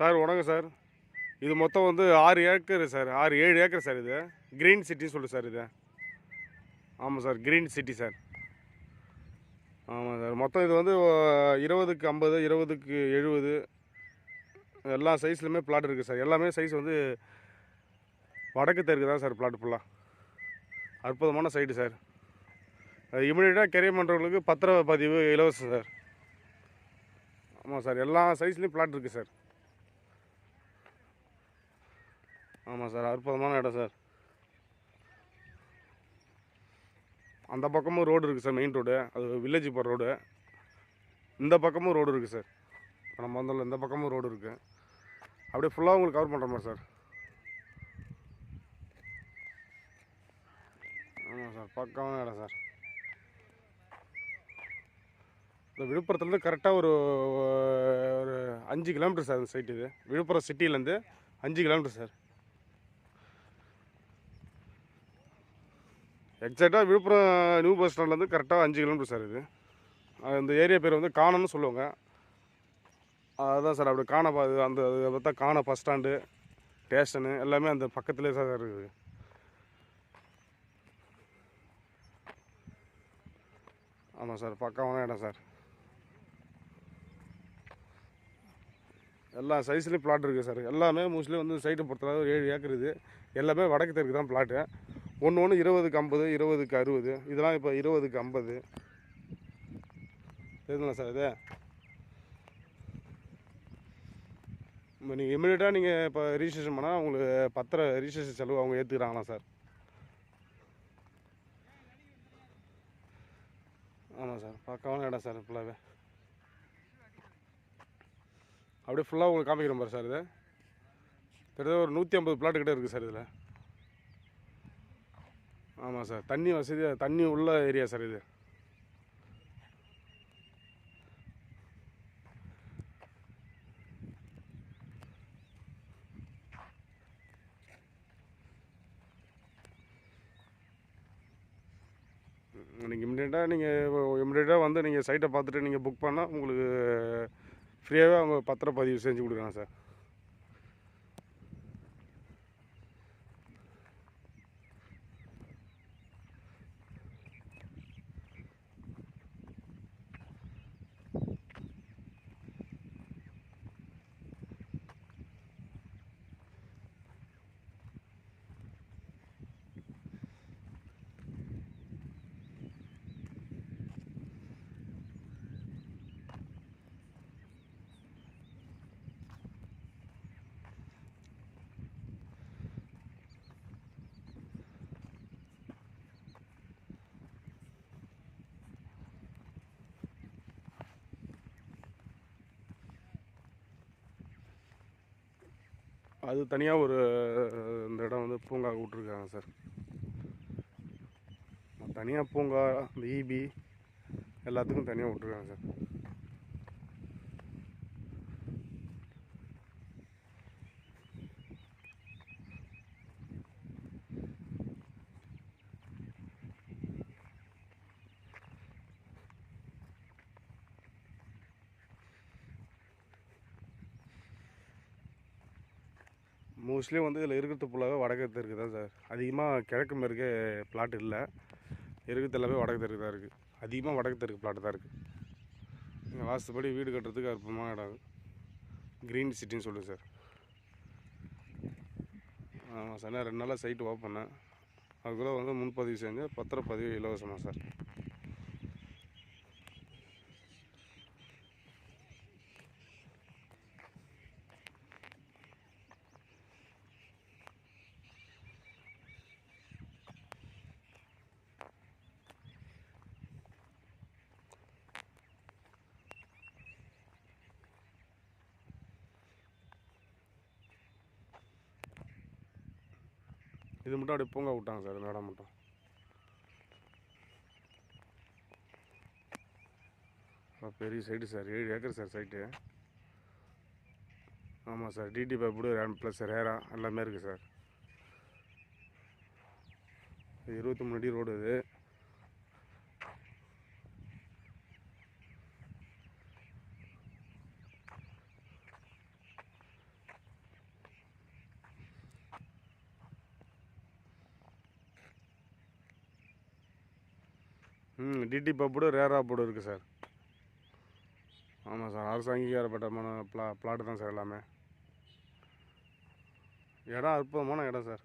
Sir வணக்கம் sir. இது மொத்தம் வந்து 6 ஏக்கர் சார். 6, 7 ஏக்கர் சார் இது. கிரீன் சிட்டின்னு சொல்லுது சார் இது. ஆமாம் சார், கிரீன் சிட்டி சார். ஆமாம் சார். மொத்தம் இது வந்து 20க்கு 50, 20க்கு 70 எல்லா சைஸ்லையுமே பிளாட் இருக்குது சார். எல்லாமே சைஸ் வந்து வடக்கு தெற்கு தான் சார் பிளாட் ஃபுல்லாக. அற்புதமான சைட்டு சார். இமீடியட்டாக கெரியர் பண்ணுறவங்களுக்கு பத்திரப்பதிவு இலவசம் சார். ஆமாம் சார், எல்லா சைஸ்லேயும் பிளாட் இருக்குது சார். ஆமாம் சார், அற்புதமான இடம் சார். அந்த பக்கமும் ரோடு இருக்குது சார், மெயின் ரோடு. அது வில்லேஜ் போகிற ரோடு. இந்த பக்கமும் ரோடு இருக்குது சார். நம்ம வந்தோம்ல, இந்த பக்கமும் ரோடு இருக்குது. அப்படியே ஃபுல்லாக உங்களுக்கு கவர் பண்ணுற மாதிரி சார். ஆமாம் சார், பக்காவான இடம் சார். இந்த விழுப்புரத்துலேருந்து கரெக்டாக ஒரு 5 கிலோமீட்டர் சார் இந்த சைட்டு. இது விழுப்புரம் சிட்டிலேருந்து 5 கிலோமீட்டர் சார். எக்ஸாக்டாக விழுப்புரம் நியூ பஸ் ஸ்டாண்ட்லேருந்து கரெக்டாக 5 கிலோமீட்டர் சார் இது. இந்த ஏரியா பேர் வந்து காணம்னு சொல்லுவாங்க. அதுதான் சார், அப்படி காண அந்த பார்த்தா காண பஸ் ஸ்டாண்டு, ஸ்டேஷனு எல்லாமே அந்த பக்கத்துலேயே சார் இருக்குது. ஆமாம் சார், பக்காவான இடம் சார். எல்லா சைஸ்லேயும் பிளாட் இருக்குது சார். எல்லாமே மோஸ்ட்லி வந்து சைட்டை பொறுத்தளவு 7 ஏக்கர் இது. எல்லாமே வடக்கு தெற்கு தான் பிளாட்டு. ஒன்று 20க்கு 50, 20க்கு 60. இதெல்லாம் இப்போ 20க்கு 50 தெரியுதுங்களா சார் இது? இப்போ நீங்கள் இமீடியட்டாக நீங்கள் இப்போ ரிஜிஸ்ட்ரேஷன் பண்ணால் உங்களுக்கு ரிஜிஸ்ட்ரேஷன் செலவு அவங்க ஏற்றுக்கிறாங்களா சார்? ஆமாம் சார், பக்காவான இடம் சார். ஃபுல்லாகவே அப்படியே ஃபுல்லாக உங்களுக்கு காமிக்கிற மாதிரி சார். இது கிட்டத்தட்ட ஒரு 150 பிளாட்டு கிட்டே இருக்குது சார் இதில். ஆமாம் சார், தண்ணி வசதி, தண்ணி உள்ள ஏரியா சார் இது. நீங்கள் இமிடியேட்டாக வந்து நீங்கள் சைட்டை பார்த்துட்டு நீங்கள் புக் பண்ணால் உங்களுக்கு ஃப்ரீயாகவே அவங்க பத்திரப்பதிவு செஞ்சு கொடுக்குறாங்க சார். அது தனியாக இந்த இடம் வந்து பூங்கா விட்ருக்காங்க சார். தனியாக பூங்கா, இந்த ஈபி எல்லாத்துக்கும் தனியாக விட்ருக்காங்க சார். மோஸ்ட்லி வந்து இதில் இருக்கிறது ஃபுல்லாகவே வடக்கு தெற்கு தான் சார். அதிகமாக கிழக்கு மேற்கே பிளாட் இல்லை. இருக்கிறது எல்லாமே வடக்கு தெற்கு தான் இருக்குது. அதிகமாக வடக்கு தெற்கு பிளாட்டு தான் இருக்குது. இங்கே வாஸ்துப்படி வீடு கட்டுறதுக்கு அற்புதமான இடம். க்ரீன் சிட்டின்னு சொல்லுது சார். ஆமாம் சார், நான் 2 நாளாக சைட்டு ஓப்பன் பண்ணேன். அதுக்குள்ளே வந்து முன்பதிவு செஞ்சு பத்திரப்பதிவு இலவசமாக சார். இது மட்டும் அப்படியே பூங்கா விட்டாங்க சார், இந்த இடம் மட்டும். பெரிய site sir, 7 acre sir site. ஆமாம் சார், டிடி பைப்பு +, ரேரா எல்லாமே இருக்குது சார். 23 அடி ரோடு இது. டிடி பப்புடு ரேரா போர்டு இருக்குது சார். ஆமாம் சார், அரசு அங்கீகாரப்பட்டமான பிளாட்டு தான் சார் எல்லாமே. இடம் அற்புதமான இடம் சார்.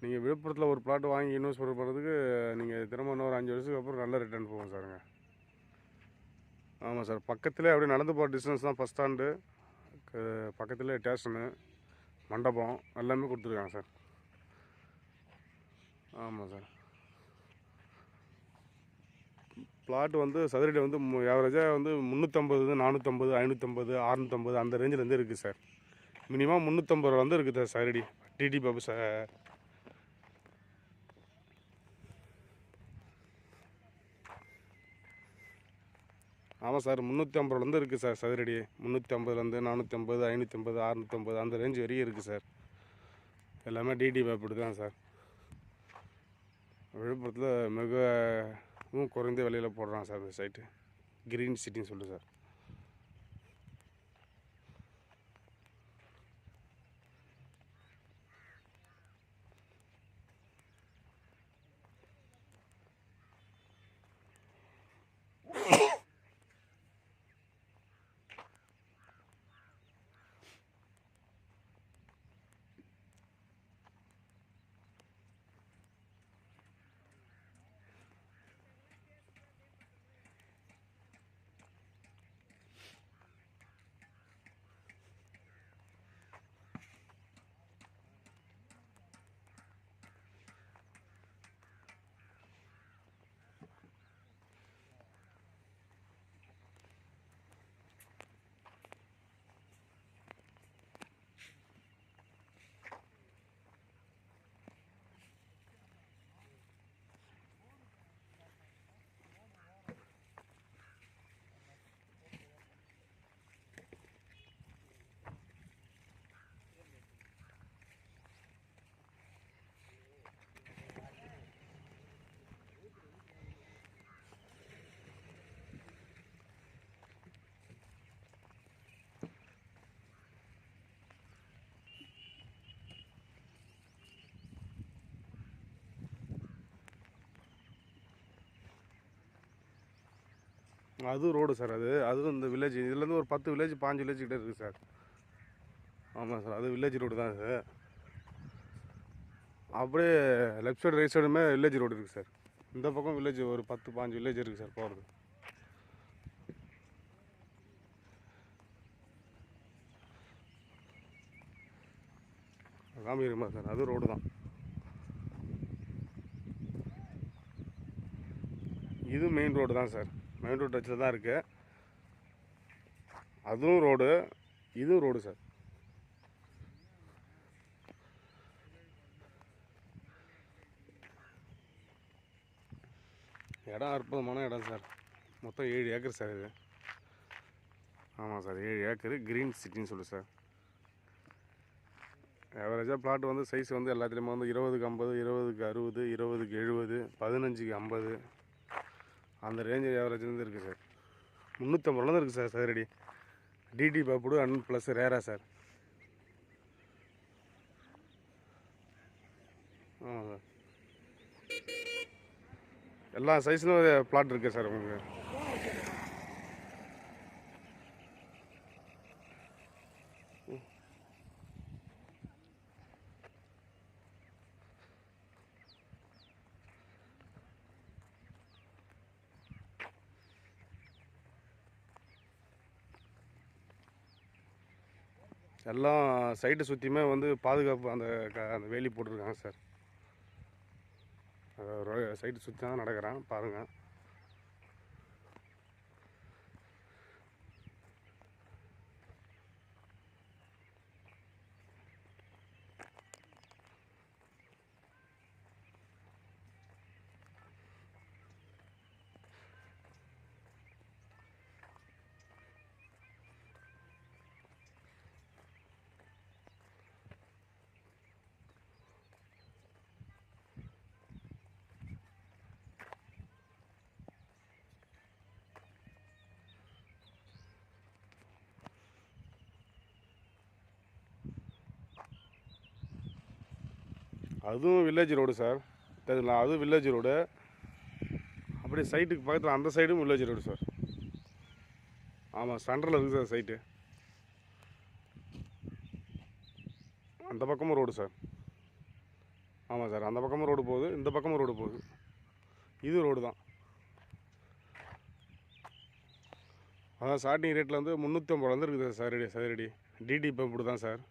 நீங்கள் விழுப்புரத்தில் ஒரு பிளாட் வாங்கி இன்வெஸ்ட் பண்ணுறதுக்கு நீங்கள் திரும்ப இன்னொரு 5 வருஷத்துக்கு அப்புறம் நல்ல ரிட்டர்ன் போகும் சாருங்க. ஆமாம் சார், பக்கத்துலேயே அப்படியே நடந்து போகிற டிஸ்டன்ஸ் தான். பஸ் ஸ்டாண்டு பக்கத்துலேயே ஸ்டேஷனு, மண்டபம் எல்லாமே கொடுத்துருக்காங்க சார். ஆமாம் சார். பிளாட் வந்து சதுரடி வந்து ஆவரேஜாக வந்து 350, 450, 550, 650 அந்த ரேஞ்சிலேருந்து இருக்குது சார். மினிமம் 350 ரூபா வந்து இருக்குது சார் சதுரடி டிடி பாபு சார். ஆமாம் சார், 350 இருக்குது சார் சதுரடி. 350, 450, 550, 650 அந்த ரேஞ்ச் வரையும் இருக்குது சார். எல்லாமே டிடி பாப்பு தான் சார். விழுப்புரத்தில் மிகவும் குறைந்த விலையில் போடுறான் சார் இந்த சைட்டு. கிரீன் சிட்டின்னு சொல்லு சார். அது ரோடு சார். அதுவும் இந்த வில்லேஜ் இதுலேருந்து ஒரு 10 வில்லேஜ் 5 வில்லேஜ் கிட்ட இருக்குது சார். ஆமாம் சார், அது வில்லேஜ் ரோடு தான் சார். அப்படியே லெஃப்ட் சைடு ரைட் சைடுமே வில்லேஜ் ரோடு இருக்குது சார். இந்த பக்கம் வில்லேஜ் ஒரு 10-15 வில்லேஜ் இருக்குது சார் போகிறது. காமிக்கிறமா சார், அது ரோடு தான். இது மெயின் ரோடு தான் சார். மெயின் ரோடு டச்சில் தான் இருக்குது. அதுவும் ரோடு, இதுவும் ரோடு சார். இடம் அற்புதமான இடம் சார். மொத்தம் 7 ஏக்கர் சார் இது. ஆமாம் சார், 7 ஏக்கரு கிரீன் சிட்டின்னு சொல்லு சார். ஆவரேஜாக பிளாட் வந்து சைஸ் வந்து எல்லாத்துலேயுமே வந்து 20க்கு 50, 20க்கு 60, 20க்கு 70, 15க்கு 50 அந்த ரேஞ்சு ஆவரேஜ்லேருந்து இருக்குது சார். 350 ரூபா இருக்குது சார் சதுரடி. டிடி பாப்புடு அண்ட் ப்ளஸ் ரேரா சார். ஆமாம் சார், எல்லா சைஸ்லையும் பிளாட் இருக்குது சார் உங்களுக்கு. எல்லாம் சைட்டு சுற்றியுமே வந்து பாதுகாப்பு அந்த வேலி போட்டிருக்காங்க சார். சைட்டு சுற்றி தான் நடக்கிறேன் பாருங்கள். அதுவும் வில்லேஜ் ரோடு சார். அதுவும் வில்லேஜ் ரோடு. அப்படியே சைட்டுக்கு பக்கத்தில் அந்த சைடும் வில்லேஜ் ரோடு சார். ஆமாம், சென்டரில் இருக்குது சார் சைட்டு. அந்த பக்கமும் ரோடு சார். ஆமாம் சார், அந்த பக்கமும் ரோடு போகுது, இந்த பக்கமும் ரோடு போகுது. இது ரோடு தான். அதான் ஸ்டார்டிங் ரேட்டில் வந்து 350 வந்துருக்குது சார் சதுரடி. டிடி பம்பு தான் சார்.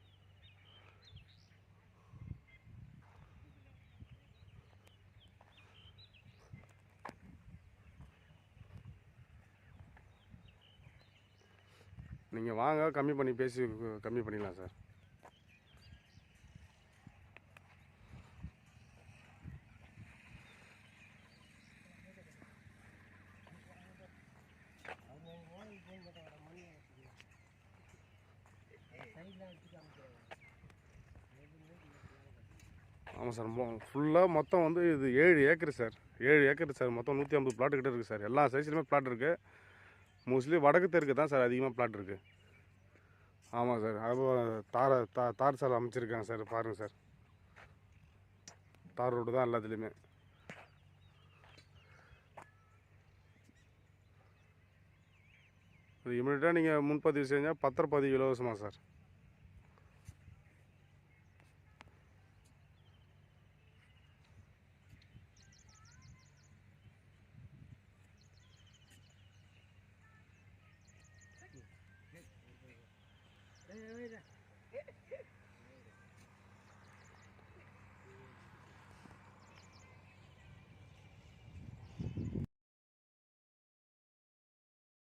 நீங்கள் வாங்க, கம்மி பண்ணி பேசி கம்மி பண்ணிக்கலாம் சார். ஆமாம் சார், ஃபுல்லாக மொத்தம் வந்து இது 7 ஏக்கர் சார். 7 acre sir. மொத்தம் 150 பிளாட் கிட்ட இருக்குது சார். எல்லா சைஸ்லையுமே பிளாட் இருக்குது. மோஸ்ட்லி வடக்கு தெற்கு தான் சார் அதிகமாக பிளாட் இருக்குது. ஆமாம் சார், அது தார் சார் அமைச்சிருக்காங்க சார். பாருங்கள் சார், தார் ரோடு தான் எல்லாத்துலேயுமே. இது இமீடியட்டாக நீங்கள் முன்பதிவு செஞ்சால் பத்திரப்பதிவு இலவசமாக சார்.